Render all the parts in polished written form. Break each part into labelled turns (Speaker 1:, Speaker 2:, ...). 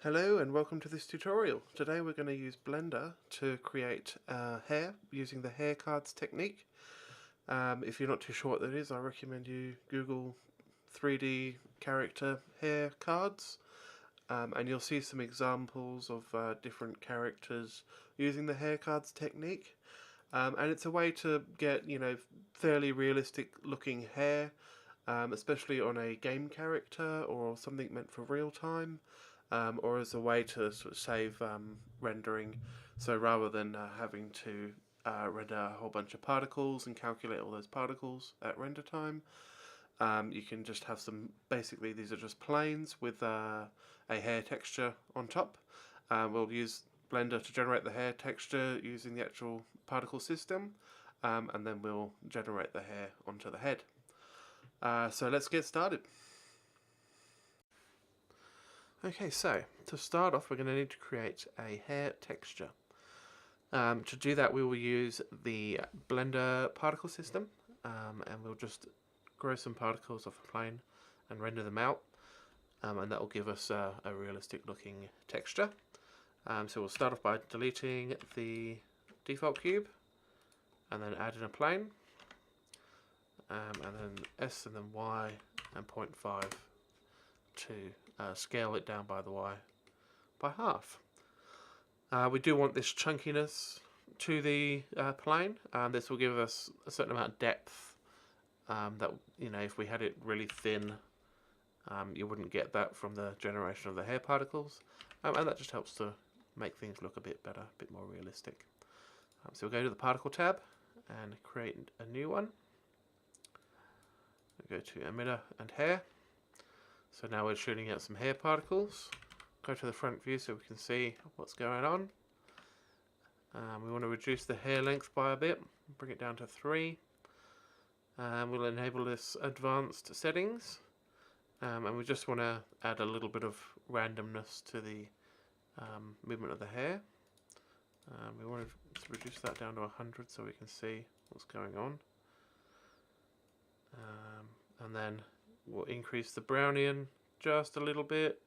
Speaker 1: Hello and welcome to this tutorial. Today we're going to use Blender to create hair using the hair cards technique. If you're not too sure what that is, I recommend you Google 3D character hair cards, and you'll see some examples of different characters using the hair cards technique. And it's a way to get, fairly realistic looking hair, especially on a game character or something meant for real time, or as a way to sort of save rendering. So rather than having to render a whole bunch of particles and calculate all those particles at render time, you can just have some, basically these are just planes with a hair texture on top. We'll use Blender to generate the hair texture using the actual particle system, and then we'll generate the hair onto the head. So let's get started. Okay, so to start off we're going to need to create a hair texture. To do that we will use the Blender particle system, and we'll just grow some particles off a plane and render them out, and that will give us a realistic looking texture. So we'll start off by deleting the default cube and then add in a plane, and then S and then Y and 0.5 to scale it down by the Y by half. We do want this chunkiness to the plane. This will give us a certain amount of depth that, if we had it really thin, you wouldn't get that from the generation of the hair particles, and that just helps to make things look a bit better, a bit more realistic. So we'll go to the particle tab and create a new one. We'll go to emitter and hair. So now we're shooting out some hair particles. Go to the front view so we can see what's going on. We want to reduce the hair length by a bit, bring it down to 3. We'll enable this advanced settings, and we just want to add a little bit of randomness to the movement of the hair. We want to reduce that down to 100 so we can see what's going on. And then we'll increase the Brownian just a little bit.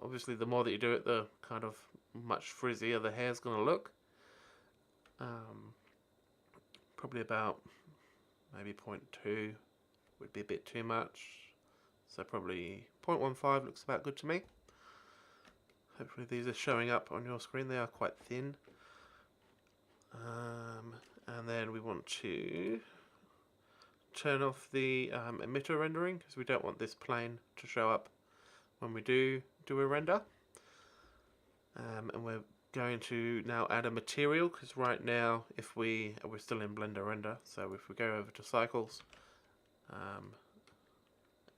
Speaker 1: Obviously the more that you do it, the kind of much frizzier the hair's going to look. Probably about maybe 0.2 would be a bit too much, so probably 0.15 looks about good to me. Hopefully these are showing up on your screen. They are quite thin. And then we want to turn off the emitter rendering, because we don't want this plane to show up when we do a render. And we're going to now add a material, because right now if we're still in Blender render, so if we go over to cycles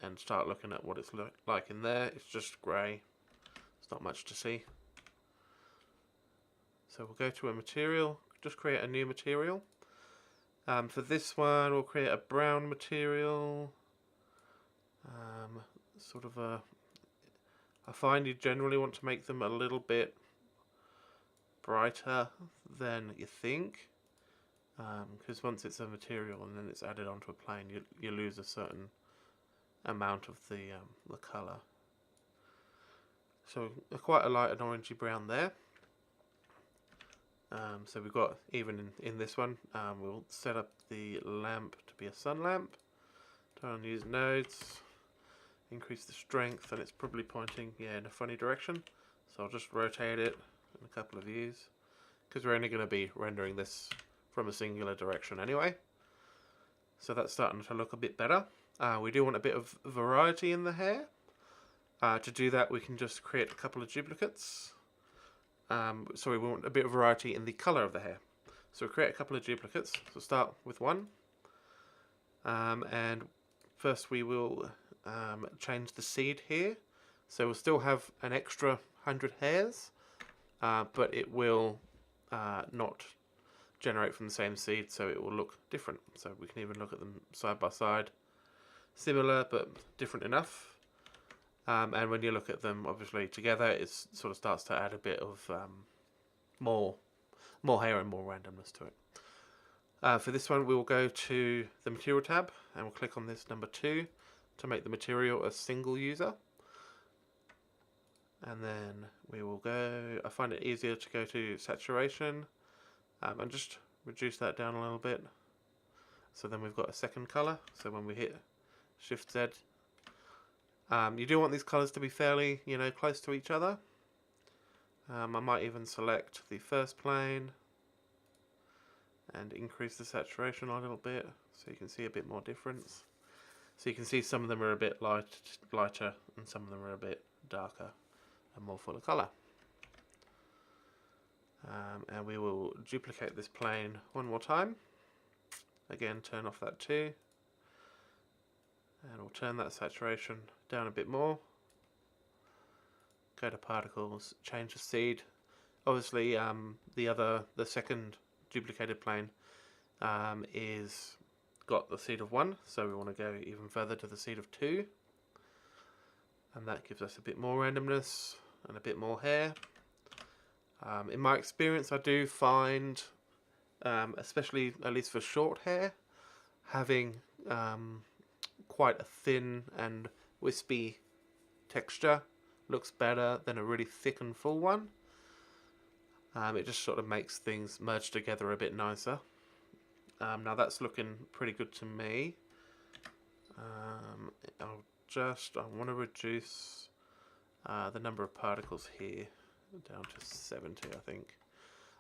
Speaker 1: and start looking at what it's like in there, it's just grey. It's not much to see. So we'll go to a material, just create a new material. For this one we'll create a brown material. Sort of I find you generally want to make them a little bit brighter than you think, because once it's a material and then it's added onto a plane, you lose a certain amount of the colour. So quite a light and orangey brown there. So we've got, even in this one, we'll set up the lamp to be a sun lamp. Turn on use nodes, increase the strength, and it's probably pointing in a funny direction. So I'll just rotate it in a couple of views, because we're only going to be rendering this from a singular direction anyway. So that's starting to look a bit better. We do want a bit of variety in the hair. To do that we can just create a couple of duplicates. So we want a bit of variety in the colour of the hair. So we'll create a couple of duplicates. So start with one. And first we will change the seed here. So we'll still have an extra 100 hairs, but it will not generate from the same seed, so it will look different. So we can even look at them side by side. Similar but different enough. And when you look at them obviously together, it sort of starts to add a bit of more hair and more randomness to it. For this one we will go to the material tab and we'll click on this number 2 to make the material a single user. And then we will go, I find it easier to go to saturation and just reduce that down a little bit. So then we've got a second colour. So when we hit Shift Z, you do want these colours to be fairly, close to each other. I might even select the first plane and increase the saturation a little bit so you can see a bit more difference. So you can see some of them are a bit lighter and some of them are a bit darker and more full of colour. And we will duplicate this plane one more time. Again, turn off that 2. And we'll turn that saturation down a bit more. Go to particles, change the seed. Obviously, the second duplicated plane is got the seed of 1, so we want to go even further to the seed of 2. And that gives us a bit more randomness and a bit more hair. In my experience, I do find, especially at least for short hair, having quite a thin and wispy texture looks better than a really thick and full one. It just sort of makes things merge together a bit nicer. Now that's looking pretty good to me. I want to reduce the number of particles here down to 70, I think,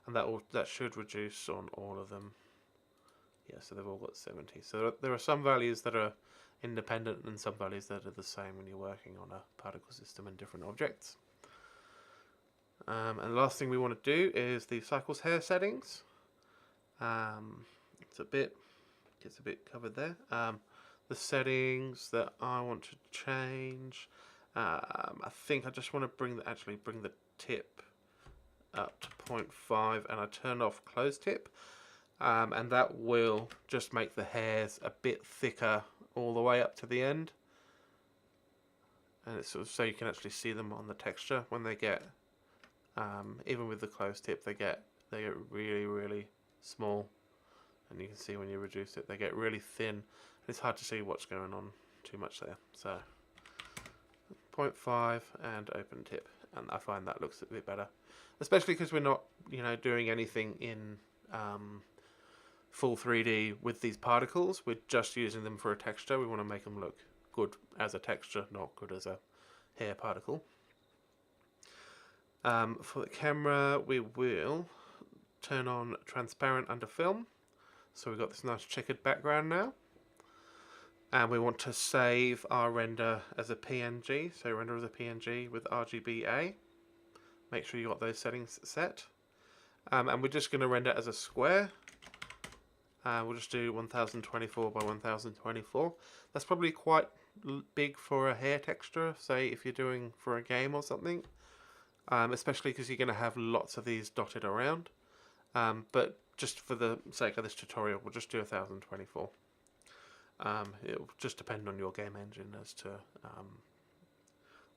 Speaker 1: and that should reduce on all of them. Yeah, so they've all got 70. So there are some values that are independent and some values that are the same when you're working on a particle system and different objects. And the last thing we want to do is the cycles hair settings. Gets a bit covered there. The settings that I want to change, I think I just want to bring the tip up to 0.5, and I turn off close tip, and that will just make the hairs a bit thicker all the way up to the end, and it's sort of so you can actually see them on the texture when they get, even with the close tip, they get really small, and you can see when you reduce it they get really thin. It's hard to see what's going on too much there. So 0.5 and open tip, and I find that looks a bit better, especially because we're not doing anything in full 3D with these particles. We're just using them for a texture. We want to make them look good as a texture, not good as a hair particle. For the camera, we will turn on transparent under film. So we've got this nice checkered background now. And we want to save our render as a PNG. So render as a PNG with RGBA. Make sure you got those settings set. And we're just going to render as a square. We'll just do 1024 by 1024. That's probably quite big for a hair texture, say if you're doing for a game or something. Especially because you're going to have lots of these dotted around. But just for the sake of this tutorial, we'll just do 1024. It'll just depend on your game engine as to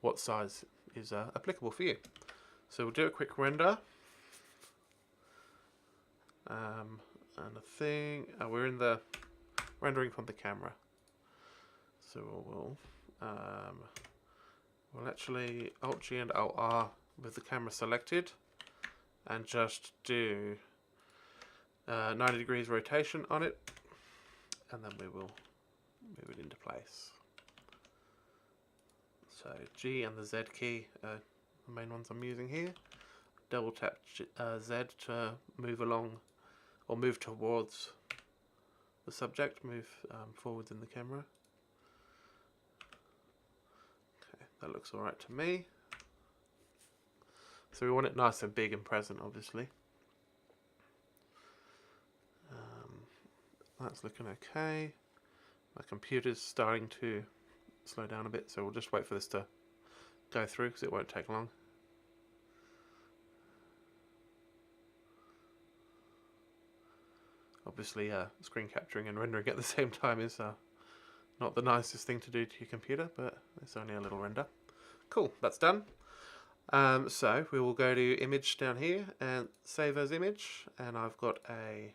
Speaker 1: what size is applicable for you. So we'll do a quick render. And I think we're in the rendering from the camera. So we'll actually Alt G and Alt R with the camera selected and just do 90 degrees rotation on it, and then we will move it into place. So G and the Z key are the main ones I'm using here. Double tap Z to move along or move towards the subject, move forwards in the camera. Okay, that looks alright to me. So we want it nice and big and present, obviously. That's looking okay. My computer's starting to slow down a bit, so we'll just wait for this to go through because it won't take long. Obviously, screen capturing and rendering at the same time is not the nicest thing to do to your computer, but it's only a little render. Cool, that's done. So we will go to image down here and save as image, and I've got a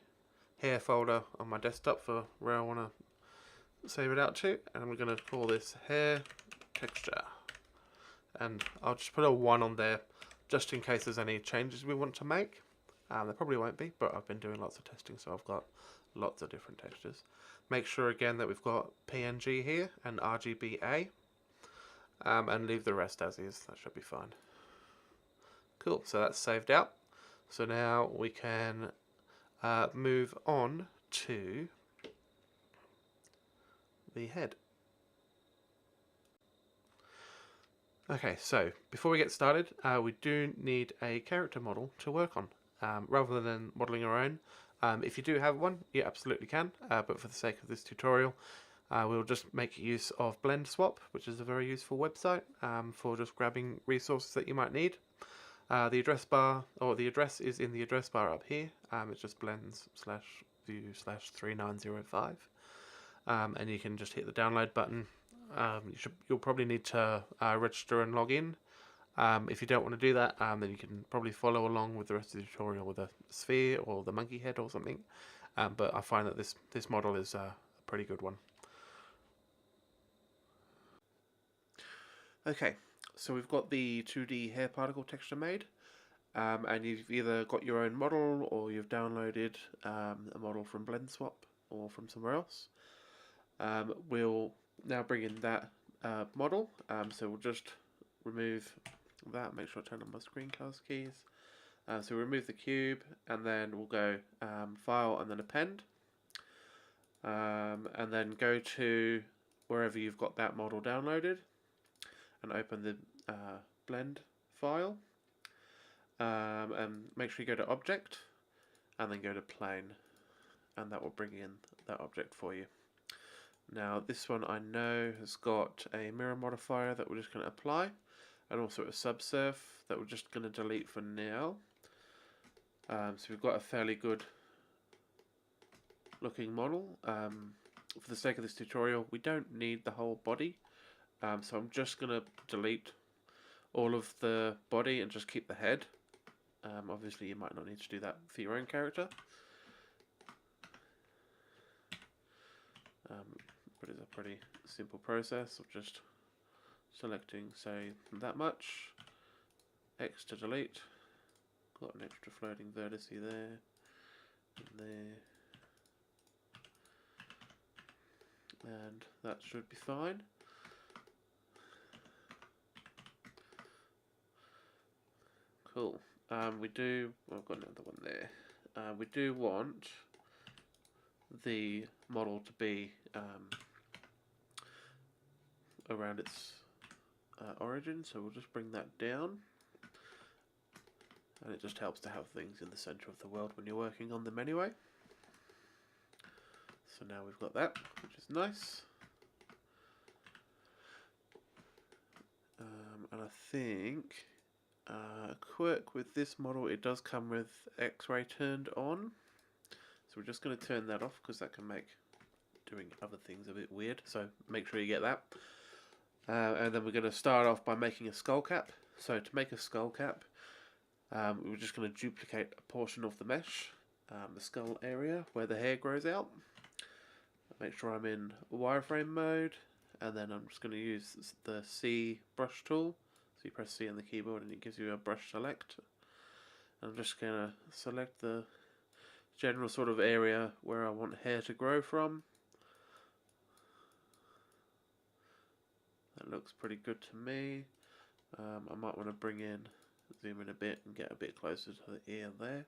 Speaker 1: hair folder on my desktop for where I want to save it out to, and we're going to call this hair texture, and I'll just put a 1 on there just in case there's any changes we want to make. There probably won't be, but I've been doing lots of testing, so I've got lots of different textures. Make sure again that we've got PNG here and RGBA, and leave the rest as is. That should be fine. Cool, so that's saved out. So now we can move on to the head. Okay, so before we get started, we do need a character model to work on, rather than modeling our own. If you do have one, you absolutely can, but for the sake of this tutorial, we'll just make use of Blend Swap, which is a very useful website for just grabbing resources that you might need. The address bar, or the address is in the address bar up here. It's just blends/view/3905, and you can just hit the download button. You'll probably need to register and log in. If you don't want to do that, then you can probably follow along with the rest of the tutorial with a sphere or the monkey head or something. But I find that this model is a pretty good one. Okay, so we've got the 2D hair particle texture made, and you've either got your own model or you've downloaded a model from Blend Swap or from somewhere else. We'll now bring in that model, so we'll just remove that, make sure I turn on my screencast keys. So remove the cube, and then we'll go File and then Append, and then go to wherever you've got that model downloaded and open the blend file, and make sure you go to Object and then go to Plane, and that will bring in that object for you. Now this one I know has got a mirror modifier that we're just going to apply, and also a subsurf that we're just going to delete for now. So we've got a fairly good looking model. For the sake of this tutorial, we don't need the whole body, so I'm just going to delete all of the body and just keep the head. Obviously you might not need to do that for your own character, but it's a pretty simple process of just selecting, say, that much, X to delete, got an extra floating vertex there, and there, and that should be fine. Cool. I've got another one there. We do want the model to be around its origin, so we'll just bring that down, and it just helps to have things in the center of the world when you're working on them anyway. So now we've got that, which is nice. And I think a quirk with this model, it does come with X-ray turned on, so we're just going to turn that off because that can make doing other things a bit weird, so make sure you get that. And then we're going to start off by making a skull cap. So to make a skull cap, we're just going to duplicate a portion of the mesh, the skull area where the hair grows out. Make sure I'm in wireframe mode, and then I'm just going to use the C brush tool. So you press C on the keyboard and it gives you a brush select. I'm just going to select the general sort of area where I want hair to grow from. That looks pretty good to me. I might want to zoom in a bit and get a bit closer to the ear there.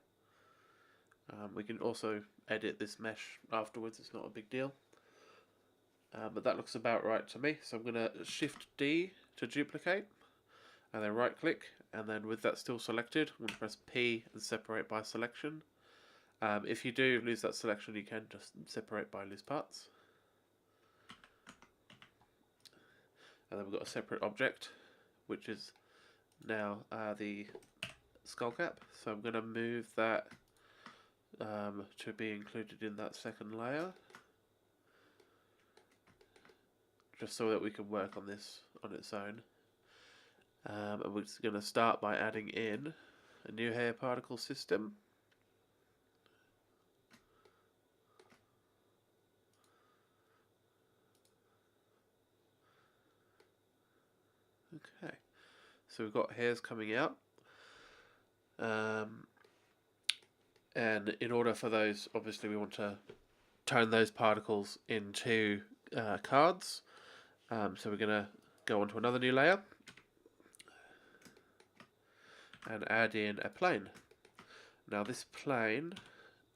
Speaker 1: We can also edit this mesh afterwards, it's not a big deal. But that looks about right to me, so I'm going to Shift D to duplicate, and then right click, and then with that still selected, I'm going to press P and separate by selection. If you do lose that selection, you can just separate by loose parts. And then we've got a separate object, which is now the skull cap. So I'm going to move that to be included in that second layer, just so that we can work on this on its own. And we're just going to start by adding in a new hair particle system. Okay, So we've got hairs coming out. And in order for those, obviously we want to turn those particles into cards. So we're going to go onto another new layer and add in a plane. Now this plane,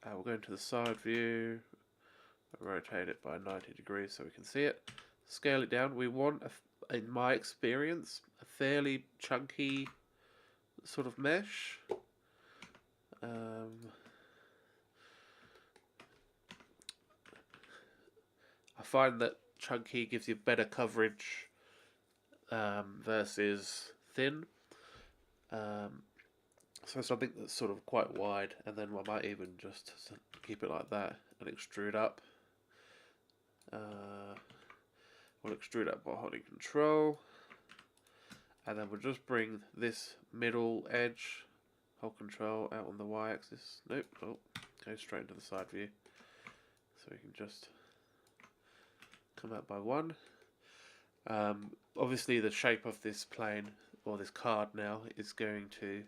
Speaker 1: we'll go into the side view, rotate it by 90 degrees so we can see it, scale it down. We want, in my experience, a fairly chunky sort of mesh. I find that chunky gives you better coverage versus thin. So something that's sort of quite wide, and then I might even just keep it like that and extrude up. We'll extrude up by holding Control, and then we'll just bring this middle edge, hold Control out on the y-axis. Nope, oh, go straight into the side view. So we can just come out by one. Obviously the shape of this plane, or this card now, is going to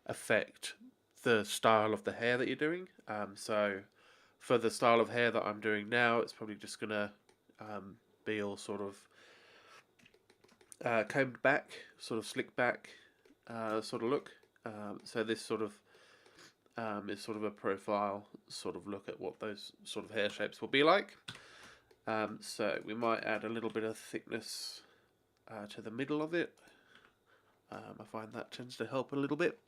Speaker 1: affect the style of the hair that you're doing. So for the style of hair that I'm doing now, it's probably just going to be all sort of combed back, sort of slick back sort of look. So this sort of is sort of a profile sort of look at what those sort of hair shapes will be like. So we might add a little bit of thickness to the middle of it. I find that tends to help a little bit.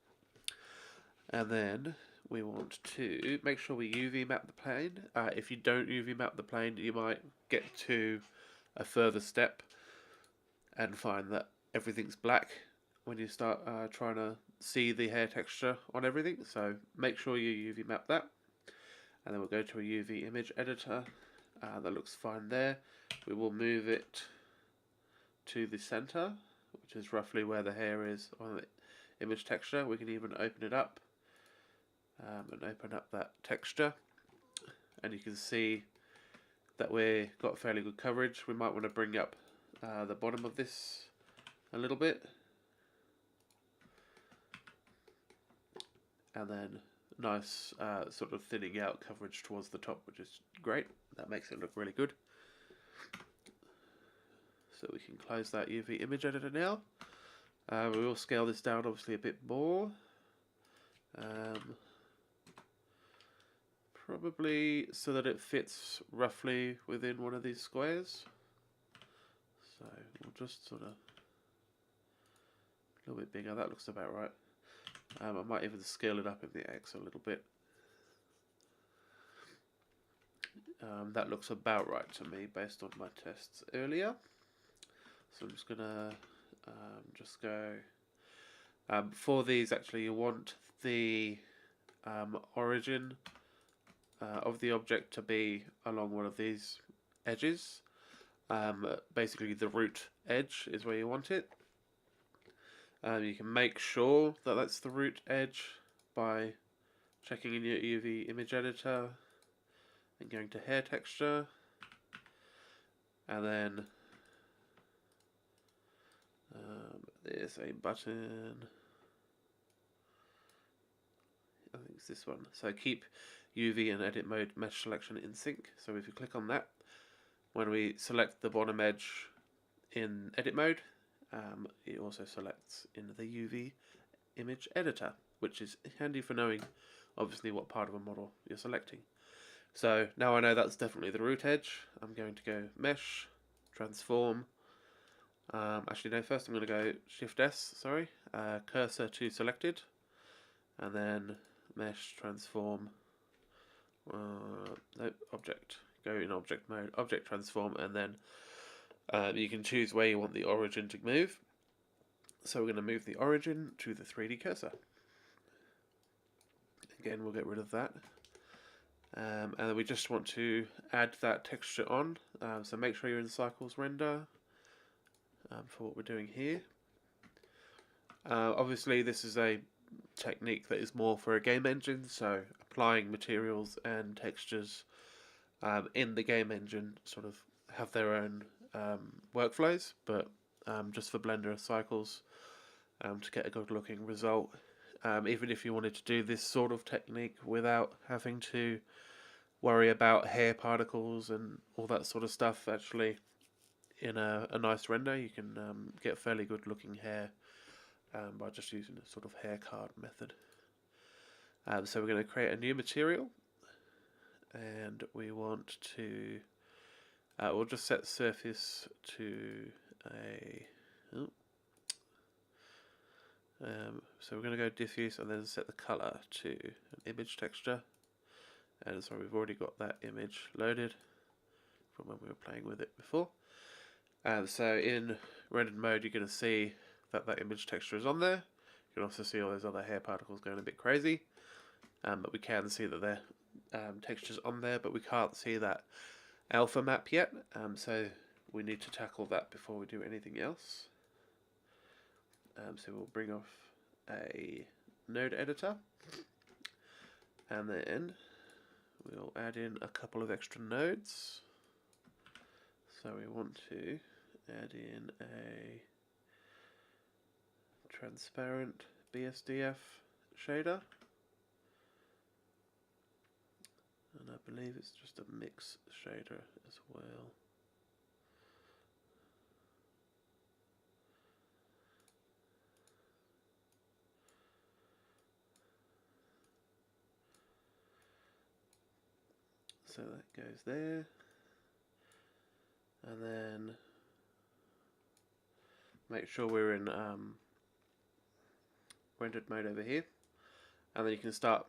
Speaker 1: And then we want to make sure we UV map the plane. If you don't UV map the plane, you might get to a further step and find that everything's black when you start trying to see the hair texture on everything. So make sure you UV map that. And then we'll go to a UV image editor. That looks fine there. We will move it to the center, which is roughly where the hair is on the image texture. We can even open it up and open up that texture, and you can see that we've got fairly good coverage. We might want to bring up the bottom of this a little bit, and then nice sort of thinning out coverage towards the top, which is great. That makes it look really good. So we can close that UV image editor now. We will scale this down obviously a bit more. Probably so that it fits roughly within one of these squares. So we'll just sort of a little bit bigger. That looks about right. I might even scale it up in the X a little bit. That looks about right to me based on my tests earlier. So I'm just gonna just go. For these, actually, you want the origin of the object to be along one of these edges. Basically, the root edge is where you want it. You can make sure that that's the root edge by checking in your UV image editor and going to hair texture, and then there's a button, I think it's this one. So keep UV and edit mode mesh selection in sync. So if you click on that, when we select the bottom edge in edit mode, it also selects in the UV image editor, which is handy for knowing obviously what part of a model you're selecting. So now I know that's definitely the root edge. I'm going to go mesh, transform. Actually no, first I'm going to go Shift S, sorry, cursor to selected, and then mesh, transform, no, object, go in object mode, object transform, and then you can choose where you want the origin to move. So we're going to move the origin to the 3D cursor. Again, we'll get rid of that. And then we just want to add that texture on. So make sure you're in Cycles Render for what we're doing here. Obviously, this is a technique that is more for a game engine, so applying materials and textures in the game engine sort of have their own workflows, but just for Blender Cycles, to get a good looking result. Even if you wanted to do this sort of technique without having to worry about hair particles and all that sort of stuff, actually in a nice render you can get fairly good looking hair by just using a sort of hair card method. So we're going to create a new material, and we want to we'll just set surface to a so we're going to go diffuse and then set the color to an image texture. And so we've already got that image loaded from when we were playing with it before. And so in rendered mode, you're going to see that that image texture is on there. You can also see all those other hair particles going a bit crazy. But we can see that there textures on there, but we can't see that alpha map yet. So we need to tackle that before we do anything else. So we'll bring off a node editor, and then we'll add in a couple of extra nodes. So we want to add in a transparent BSDF shader, and I believe it's just a mix shader as well. So that goes there, and then make sure we're in rendered mode over here, and then you can start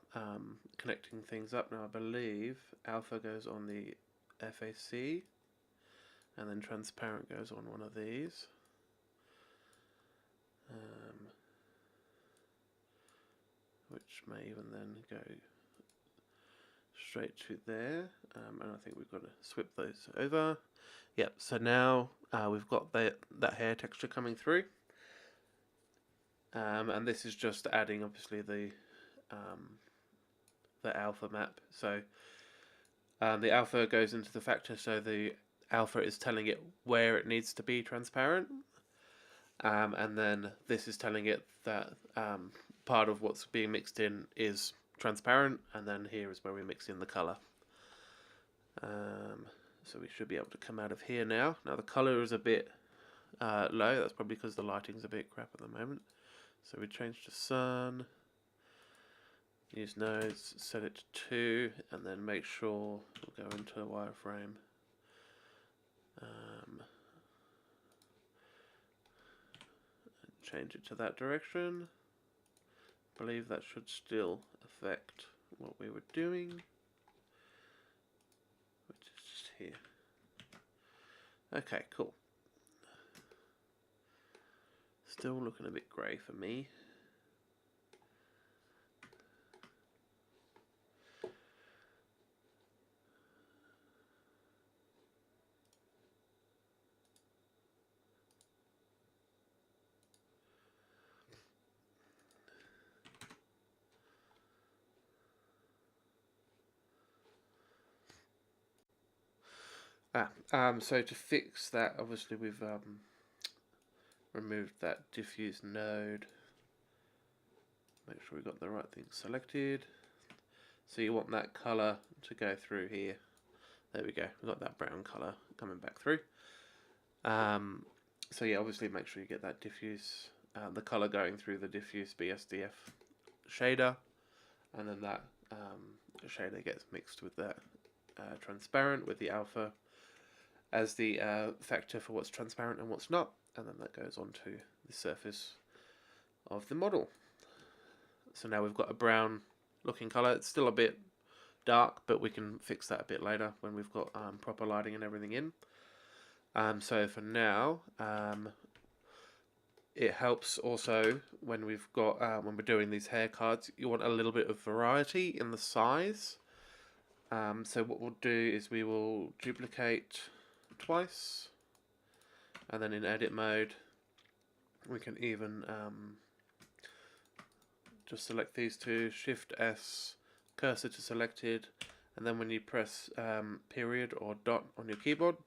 Speaker 1: connecting things up. Now I believe alpha goes on the FAC, and then transparent goes on one of these. Which may even then go straight to there, and I think we've got to swip those over. Yep, so now we've got that hair texture coming through, and this is just adding obviously the alpha map. So the alpha goes into the factor, so the alpha is telling it where it needs to be transparent, and then this is telling it that part of what's being mixed in is transparent, and then here is where we mix in the color. So we should be able to come out of here now. Now the color is a bit low. That's probably because the lighting's a bit crap at the moment. So we change to sun, use nodes, set it to 2, and then make sure we'll go into wireframe. Change it to that direction. I believe that should still affect what we were doing, which is just here. Okay, cool. Still looking a bit grey for me. So to fix that, obviously we've removed that diffuse node. Make sure we've got the right thing selected. So you want that colour to go through here. There we go, we've got that brown colour coming back through. So yeah, obviously make sure you get that diffuse, the colour going through the diffuse BSDF shader, and then that shader gets mixed with that transparent with the alpha as the factor for what's transparent and what's not, and then that goes onto the surface of the model. So now we've got a brown looking colour. It's still a bit dark, but we can fix that a bit later when we've got proper lighting and everything in. So for now, it helps also when we've got when we're doing these hair cards, you want a little bit of variety in the size. So what we'll do is we will duplicate twice, and then in edit mode we can even just select these two, Shift S, cursor to selected, and then when you press period or dot on your keyboard,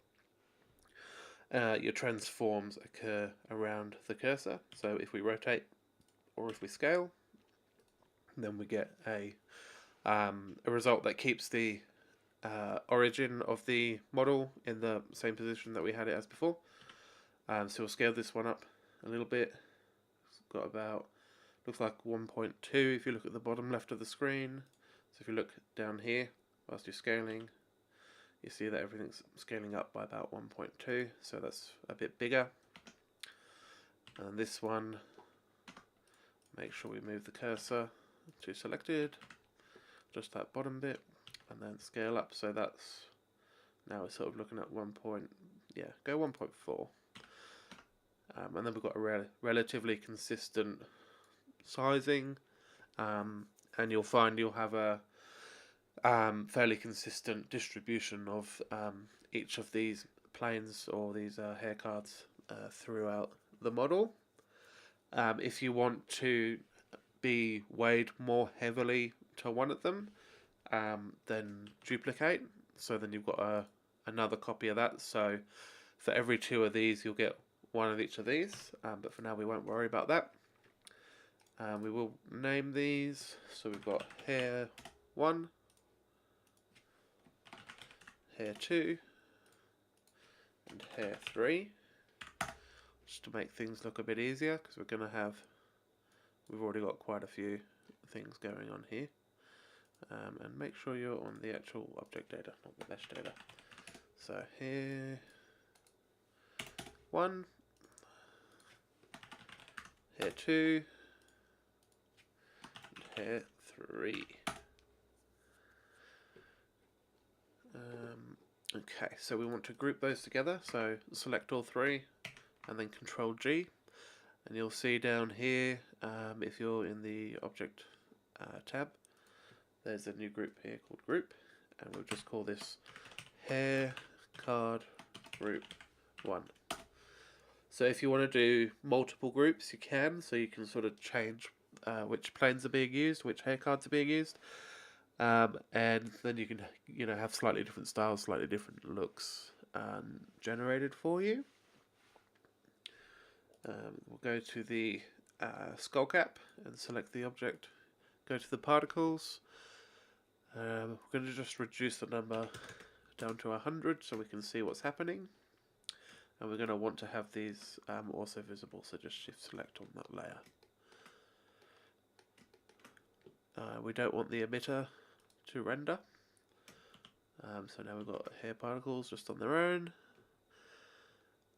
Speaker 1: your transforms occur around the cursor. So if we rotate or if we scale, then we get a result that keeps the origin of the model in the same position that we had it as before. So we'll scale this one up a little bit. It's got about, looks like 1.2 if you look at the bottom left of the screen. So if you look down here whilst you're scaling, you see that everything's scaling up by about 1.2, so that's a bit bigger. And this one, make sure we move the cursor to selected, just that bottom bit, and then scale up. So that's, now we're sort of looking at 1.4. And then we've got a relatively consistent sizing, and you'll find you'll have a fairly consistent distribution of each of these planes or these hair cards throughout the model. If you want to be weighed more heavily to one of them, then duplicate. So then you've got another copy of that. So for every 2 of these, you'll get 1 of each of these. But for now, we won't worry about that. We will name these. So we've got hair 1, hair 2, and hair 3, just to make things look a bit easier, because we've already got quite a few things going on here. And make sure you're on the actual object data, not the mesh data. So hair 1, hair 2, and hair 3. Okay, so we want to group those together, so select all 3 and then Control G, and you'll see down here, if you're in the Object tab, there's a new group here called Group, and we'll just call this Hair Card Group 1. So if you want to do multiple groups, you can, so you can sort of change which planes are being used, which hair cards are being used. And then you can, have slightly different styles, slightly different looks generated for you. We'll go to the skull cap and select the object. Go to the particles. We're going to just reduce the number down to 100 so we can see what's happening. And we're going to want to have these also visible, so just shift select on that layer. We don't want the emitter to render. So now we've got hair particles just on their own.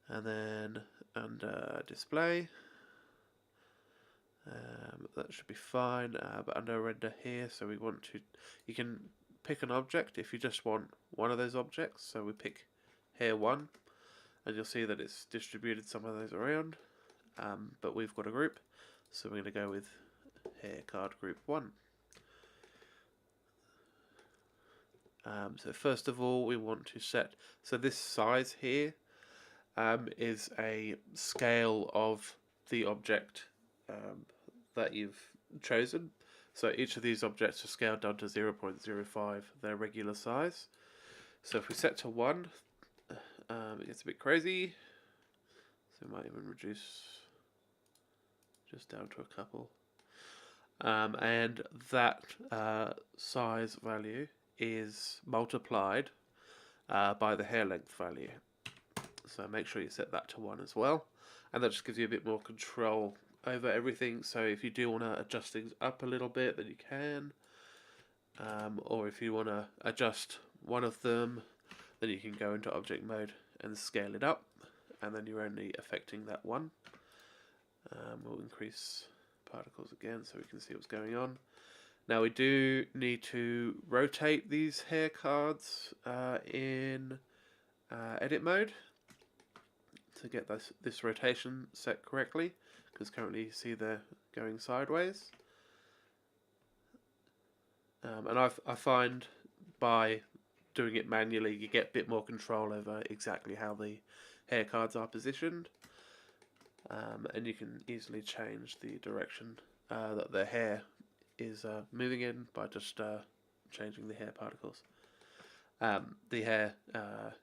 Speaker 1: And then under display, that should be fine, but under render here, so we want to, you can pick an object if you just want one of those objects. So we pick hair 1, and you'll see that it's distributed some of those around, but we've got a group, so we're going to go with hair card group 1. So first of all, we want to set, so this size here is a scale of the object that you've chosen. So each of these objects are scaled down to 0.05, their regular size. So if we set to 1, it gets a bit crazy. So we might even reduce just down to a couple. And that size value is multiplied by the hair length value. So make sure you set that to 1 as well, and that just gives you a bit more control over everything. So if you do want to adjust things up a little bit, then you can, or if you want to adjust one of them, then you can go into object mode and scale it up, and then you're only affecting that one. We'll increase particles again so we can see what's going on. Now we do need to rotate these hair cards in edit mode to get this rotation set correctly, because currently you see they're going sideways. And I find by doing it manually you get a bit more control over exactly how the hair cards are positioned, and you can easily change the direction that the hair is moving in by just changing the hair particles, the hair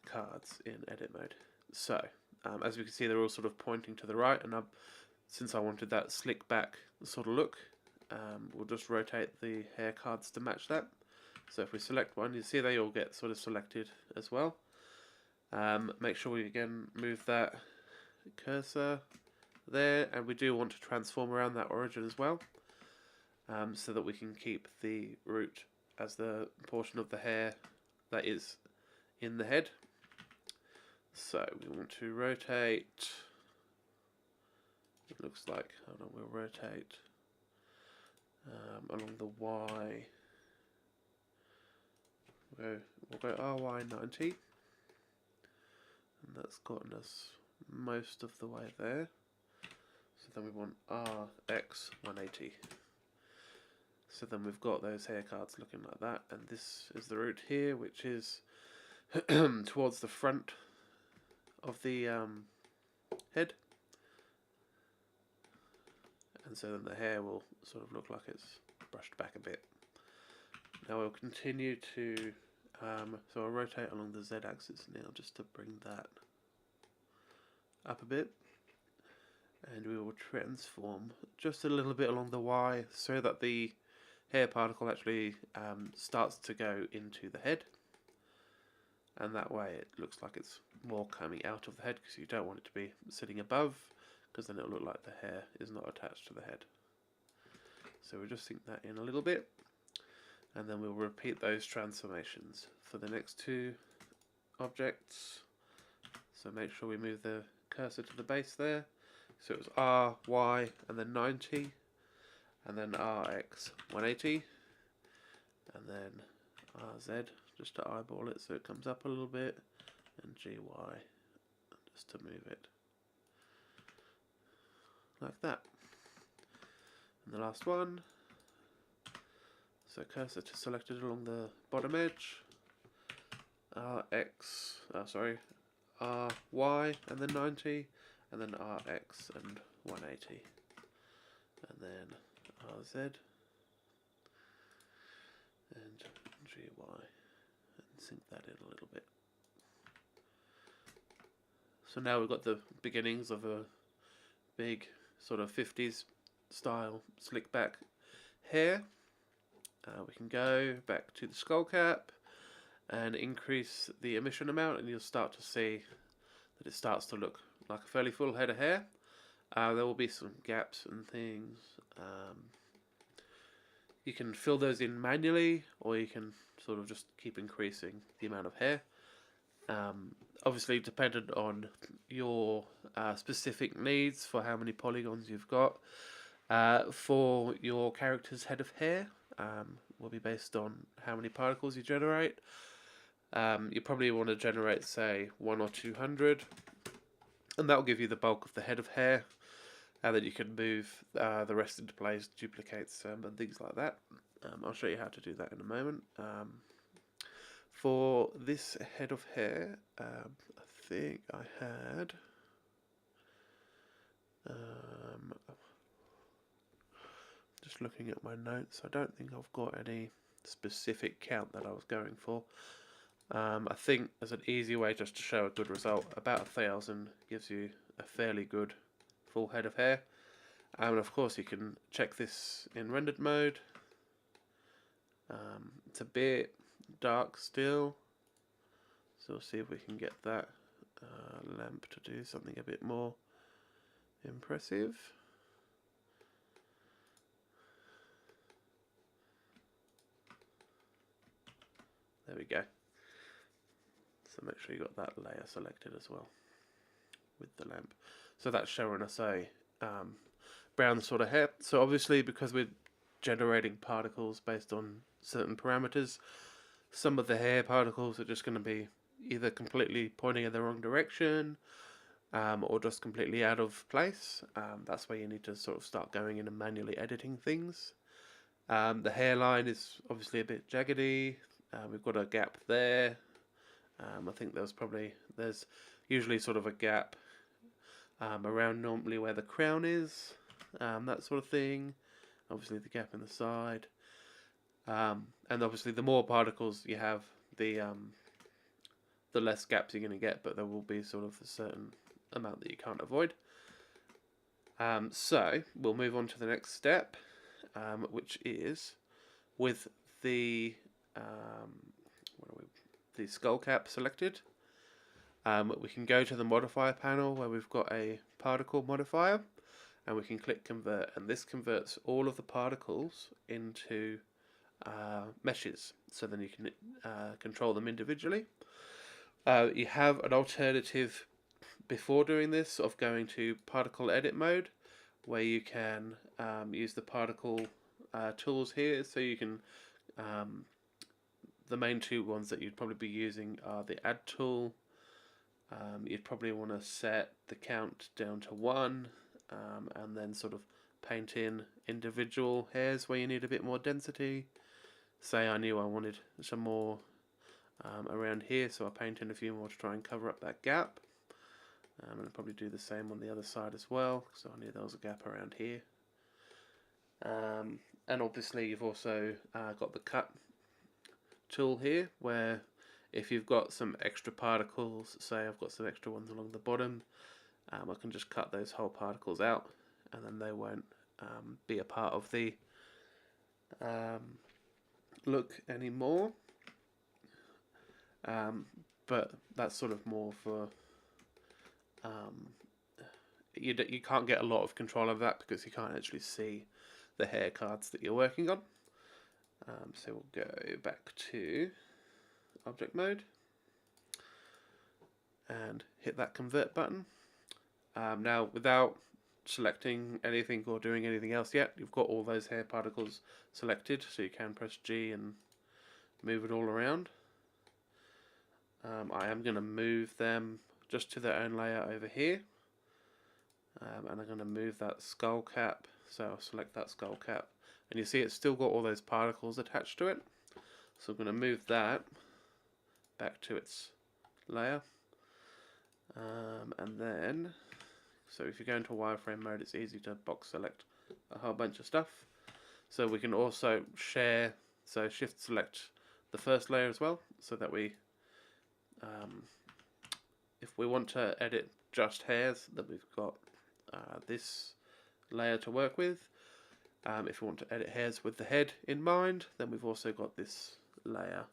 Speaker 1: cards in edit mode. So As we can see, they're all sort of pointing to the right, and since I wanted that slick back sort of look, we'll just rotate the hair cards to match that. So if we select one, you see they all get sort of selected as well. Make sure we again move that cursor there, and we do want to transform around that origin as well, so that we can keep the root as the portion of the hair that is in the head. So we want to rotate, it looks like, hold on, we'll rotate along the Y. We'll go RY 90, and that's gotten us most of the way there. So then we want RX 180. So then we've got those hair cards looking like that, and this is the root here, which is towards the front of the head, and so then the hair will sort of look like it's brushed back a bit. Now we'll continue to, so I'll rotate along the Z axis now just to bring that up a bit, and we will transform just a little bit along the Y so that the hair particle actually starts to go into the head, and that way it looks like it's more coming out of the head, because you don't want it to be sitting above, because then it'll look like the hair is not attached to the head. So we'll just sink that in a little bit, and then we'll repeat those transformations for the next two objects. So make sure we move the cursor to the base there. So it was R, Y, and then 90, and then RX 180, and then RZ, just to eyeball it so it comes up a little bit, and GY, just to move it like that. And the last one, so cursor to selected along the bottom edge, RY and then 90, and then RX and 180, and then RZ and GY, and sink that in a little bit. So now we've got the beginnings of a big sort of 50s style slick back hair. We can go back to the skull cap and increase the emission amount, and you'll start to see that it starts to look like a fairly full head of hair. There will be some gaps and things. You can fill those in manually, or you can sort of just keep increasing the amount of hair. Obviously dependent on your specific needs for how many polygons you've got. For your character's head of hair, will be based on how many particles you generate. You probably want to generate, say, 100 or 200, and that will give you the bulk of the head of hair, and then you can move the rest into place, duplicates and things like that. I'll show you how to do that in a moment. For this head of hair, I think I had just looking at my notes, I don't think I've got any specific count that I was going for. I think as an easy way just to show a good result, about 1,000 gives you a fairly good full head of hair. And of course you can check this in rendered mode. It's a bit dark still, so we'll see if we can get that lamp to do something a bit more impressive. There we go. So make sure you got that layer selected as well with the lamp. So that's showing us a brown sort of hair. So obviously, because we're generating particles based on certain parameters, some of the hair particles are just going to be either completely pointing in the wrong direction, or just completely out of place. That's where you need to sort of start going in and manually editing things. The hairline is obviously a bit jaggedy. We've got a gap there. I think there's usually sort of a gap around normally where the crown is, that sort of thing. Obviously the gap in the side, and obviously the more particles you have, the less gaps you're going to get, but there will be sort of a certain amount that you can't avoid. So we'll move on to the next step, which is with the the skull cap selected. We can go to the modifier panel where we've got a particle modifier, and we can click convert, and this converts all of the particles into meshes, so then you can control them individually. You have an alternative before doing this of going to particle edit mode, where you can use the particle tools here. So you can the main two ones that you'd probably be using are the add tool. You'd probably want to set the count down to 1, and then sort of paint in individual hairs where you need a bit more density. Say I knew I wanted some more around here, so I paint in a few more to try and cover up that gap. And I'll probably do the same on the other side as well, so I knew there was a gap around here. And obviously you've also got the cut tool here, where if you've got some extra particles, say I've got some extra ones along the bottom, I can just cut those whole particles out, and then they won't be a part of the look anymore. But that's sort of more for you can't get a lot of control of that because you can't actually see the hair cards that you're working on. So we'll go back to object mode and hit that convert button. Now, without selecting anything or doing anything else yet, you've got all those hair particles selected, so you can press G and move it all around. I am going to move them just to their own layer over here, and I'm going to move that skull cap, so I'll select that skull cap, and you see it's still got all those particles attached to it, so I'm going to move that back to its layer, and then, so if you go into wireframe mode, it's easy to box select a whole bunch of stuff. So we can also share, so shift select the first layer as well, so that we if we want to edit just hairs, then we've got this layer to work with. If we want to edit hairs with the head in mind, then we've also got this layer.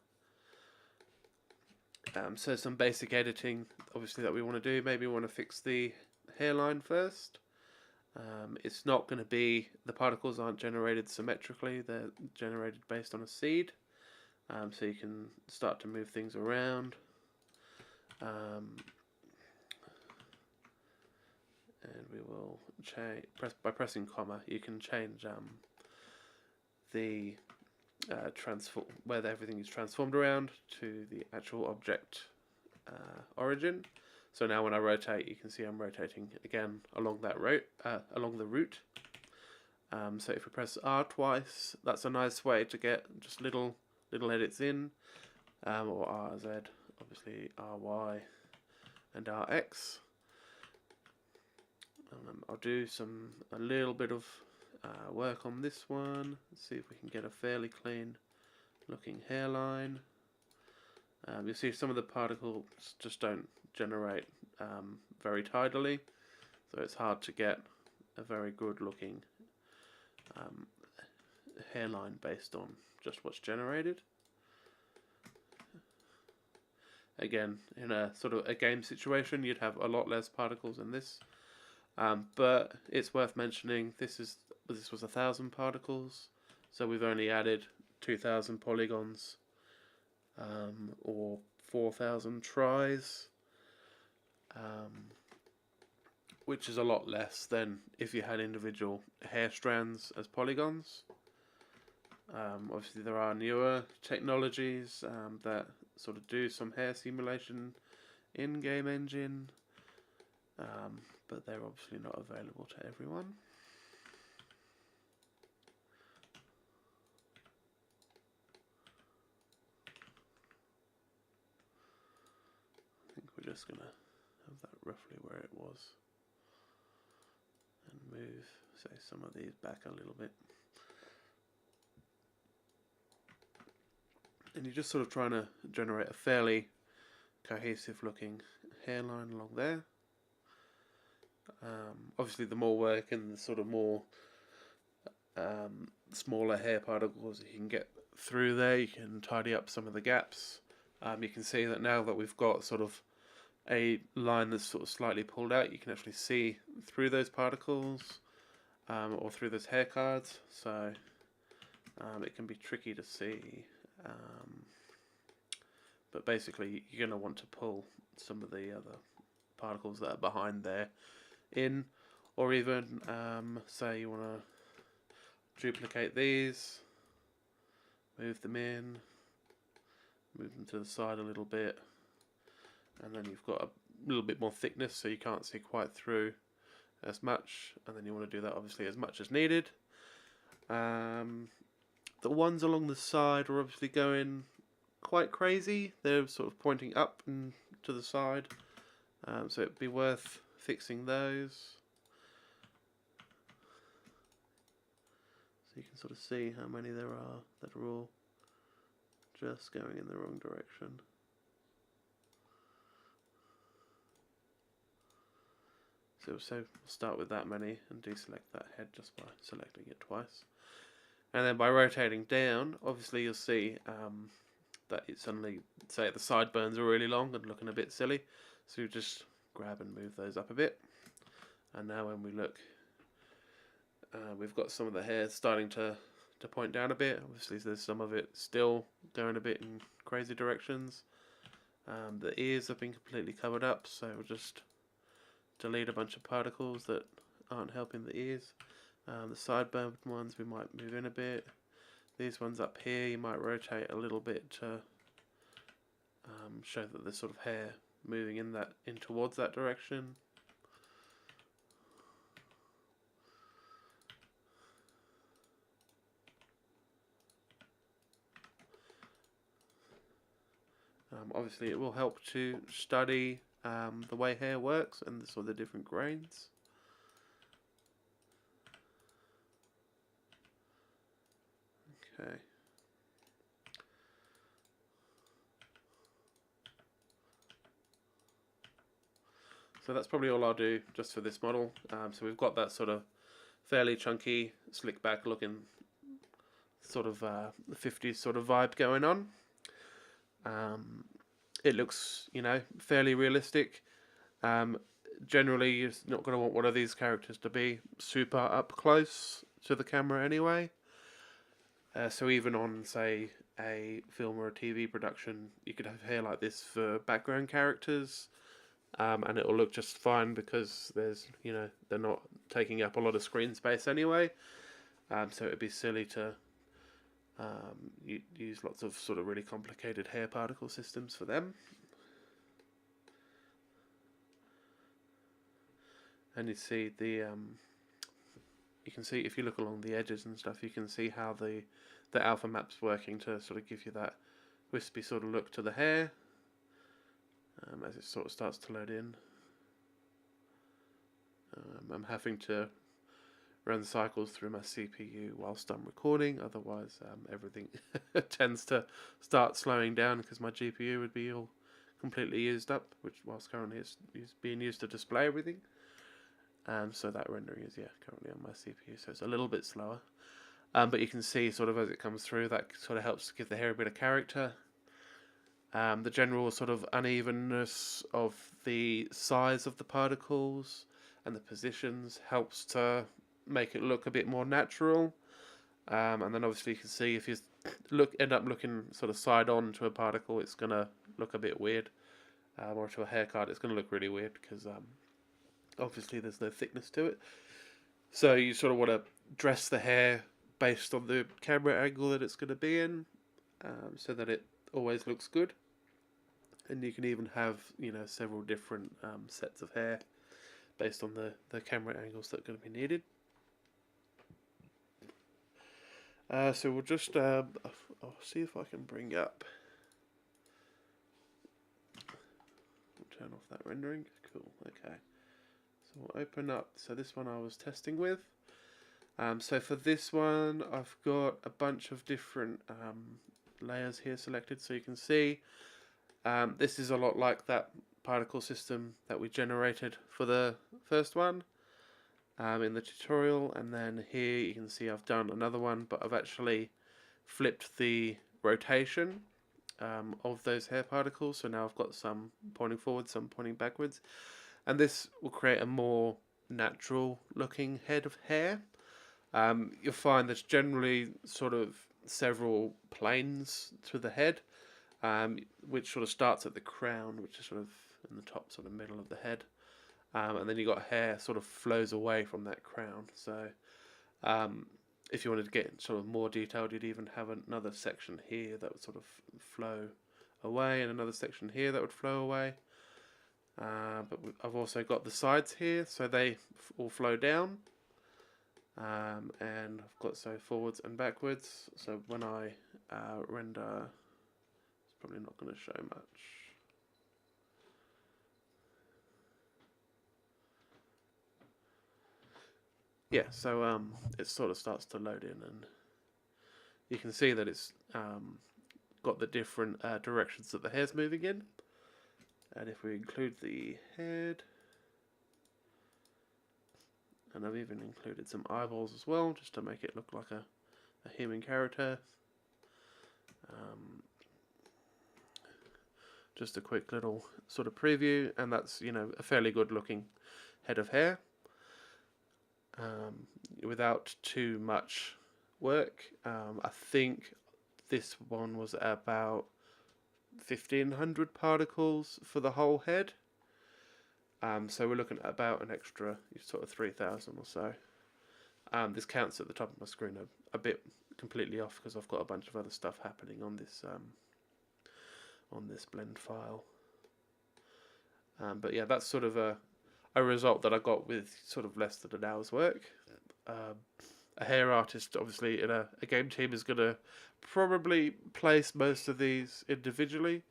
Speaker 1: So some basic editing, obviously, that we want to do. Maybe we want to fix the hairline first. It's not going to be, the particles aren't generated symmetrically, they're generated based on a seed. So you can start to move things around. And we will change, by pressing comma, you can change the transform, where everything is transformed around to the actual object origin. So now when I rotate, you can see I'm rotating again along that along the root. So if we press R twice, that's a nice way to get just little edits in, or RZ, obviously RY and RX. I'll do a little bit of work on this one. Let's see if we can get a fairly clean looking hairline. You'll see some of the particles just don't generate very tidily, so it's hard to get a very good looking hairline based on just what's generated. Again, in a sort of a game situation, you'd have a lot less particles than this, but it's worth mentioning this was 1,000 particles, so we've only added 2,000 polygons, or 4,000 tries, which is a lot less than if you had individual hair strands as polygons. Obviously there are newer technologies that sort of do some hair simulation in game engine, but they're obviously not available to everyone. I think we're just going to have that roughly where it was and move, say, some of these back a little bit. And you're just sort of trying to generate a fairly cohesive looking hairline along there. Obviously the more work and the sort of more smaller hair particles you can get through there, you can tidy up some of the gaps. You can see that now that we've got sort of a line that's sort of slightly pulled out, you can actually see through those particles or through those hair cards, so it can be tricky to see, but basically you're going to want to pull some of the other particles that are behind there in, or even say you want to duplicate these, move them in, move them to the side a little bit, and then you've got a little bit more thickness so you can't see quite through as much, and then you want to do that obviously as much as needed. The ones along the side are obviously going quite crazy. They're sort of pointing up and to the side, so it'd be worth fixing those. So you can sort of see how many there are that are all just going in the wrong direction. So we'll start with that many and deselect that head just by selecting it twice. And then by rotating down, obviously you'll see that it suddenly, say the sideburns are really long and looking a bit silly. So you just grab and move those up a bit. And now when we look, we've got some of the hair starting to point down a bit. Obviously there's some of it still going a bit in crazy directions. The ears have been completely covered up, so we'll just delete a bunch of particles that aren't helping the ears. The sideburn ones we might move in a bit. These ones up here you might rotate a little bit to show that there's sort of hair moving in towards that direction. Obviously it will help to study the way hair works and the sort of different grains. Okay. So that's probably all I'll do just for this model. So we've got that sort of fairly chunky, slick back looking sort of the 50s sort of vibe going on. It looks, fairly realistic. Generally, you're not going to want one of these characters to be super up close to the camera anyway. So even on, say, a film or a TV production, you could have hair like this for background characters, and it'll look just fine because there's, they're not taking up a lot of screen space anyway. So it'd be silly to use lots of sort of really complicated hair particle systems for them. And you see the you can see if you look along the edges and stuff, you can see how the alpha map's working to sort of give you that wispy sort of look to the hair as it sort of starts to load in. I'm having to run cycles through my CPU whilst I'm recording, otherwise everything tends to start slowing down because my GPU would be all completely used up, which whilst currently is being used to display everything. So that rendering is currently on my CPU, so it's a little bit slower. But you can see sort of as it comes through, that sort of helps give the hair a bit of character. The general sort of unevenness of the size of the particles and the positions helps to make it look a bit more natural. And then obviously you can see if you end up looking sort of side on to a particle, it's going to look a bit weird. Or to a hair card, it's going to look really weird because obviously there's no thickness to it. So you sort of want to dress the hair based on the camera angle that it's going to be in, so that it always looks good. And you can even have, several different sets of hair based on the camera angles that are going to be needed. So we'll just, I'll see if I can bring up, we'll turn off that rendering, cool, okay. So we'll open up, so this one I was testing with. So for this one, I've got a bunch of different layers here selected, so you can see this is a lot like that particle system that we generated for the first one in the tutorial, and then here you can see I've done another one, but I've actually flipped the rotation of those hair particles, so now I've got some pointing forward, some pointing backwards, and this will create a more natural looking head of hair. You'll find there's generally sort of several planes to the head, which sort of starts at the crown, which is sort of in the top sort of middle of the head, and then you got hair sort of flows away from that crown. So if you wanted to get sort of more detailed, you'd even have another section here that would sort of flow away, and another section here that would flow away. But I've also got the sides here, so they all flow down, and I've got so forwards and backwards. So when I render, it's probably not going to show much. Yeah, so it sort of starts to load in, and you can see that it's got the different directions that the hair's moving in. And if we include the head, and I've even included some eyeballs as well, just to make it look like a human character. Just a quick little sort of preview, and that's, you know, a fairly good looking head of hair. Without too much work. I think this one was about 1,500 particles for the whole head. So we're looking at about an extra sort of 3,000 or so. This counts at the top of my screen a bit completely off because I've got a bunch of other stuff happening on this blend file. But yeah, that's sort of a result that I got with sort of less than an hour's work. A hair artist, obviously, in a game team is going to probably place most of these individually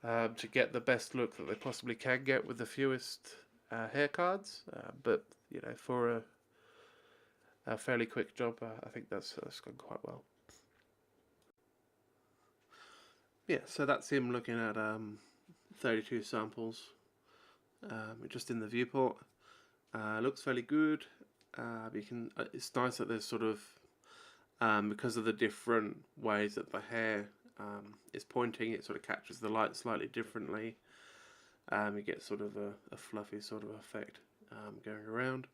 Speaker 1: to get the best look that they possibly can get with the fewest hair cards. But you know, for a fairly quick job, I think that's gone quite well. Yeah, so that's him looking at 32 samples. Just in the viewport. Looks fairly good. It's nice that there's sort of because of the different ways that the hair is pointing, it sort of captures the light slightly differently. You get sort of a fluffy sort of effect going around,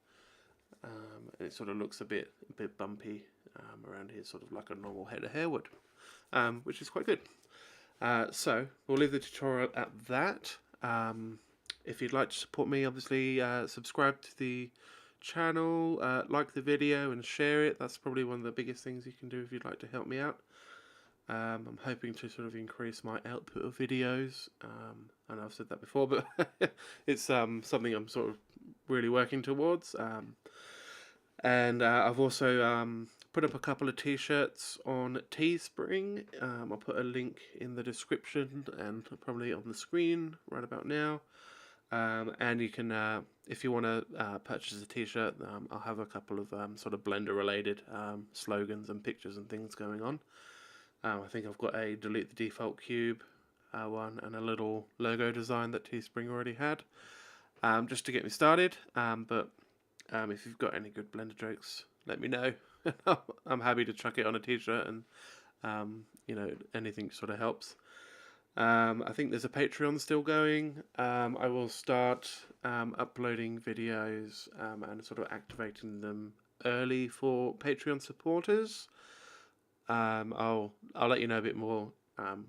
Speaker 1: and it sort of looks a bit bumpy around here, sort of like a normal head of hair would, which is quite good. So we'll leave the tutorial at that. If you'd like to support me, obviously subscribe to the channel, like the video and share it. That's probably one of the biggest things you can do if you'd like to help me out. I'm hoping to sort of increase my output of videos. I know I've said that before, but it's something I'm sort of really working towards. And I've also put up a couple of t-shirts on Teespring. I'll put a link in the description and probably on the screen right about now. And you can, if you want to purchase a t-shirt, I'll have a couple of sort of Blender related slogans and pictures and things going on. I think I've got a delete the default cube one and a little logo design that Teespring already had, just to get me started. But if you've got any good Blender jokes, let me know. I'm happy to chuck it on a t-shirt, and you know, anything sort of helps. I think there's a Patreon still going. I will start uploading videos and sort of activating them early for Patreon supporters. I'll let you know a bit more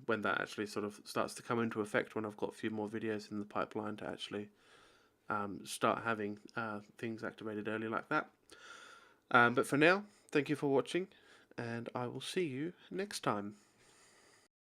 Speaker 1: when that actually sort of starts to come into effect, when I've got a few more videos in the pipeline to actually start having things activated early like that. But for now, thank you for watching, and I will see you next time.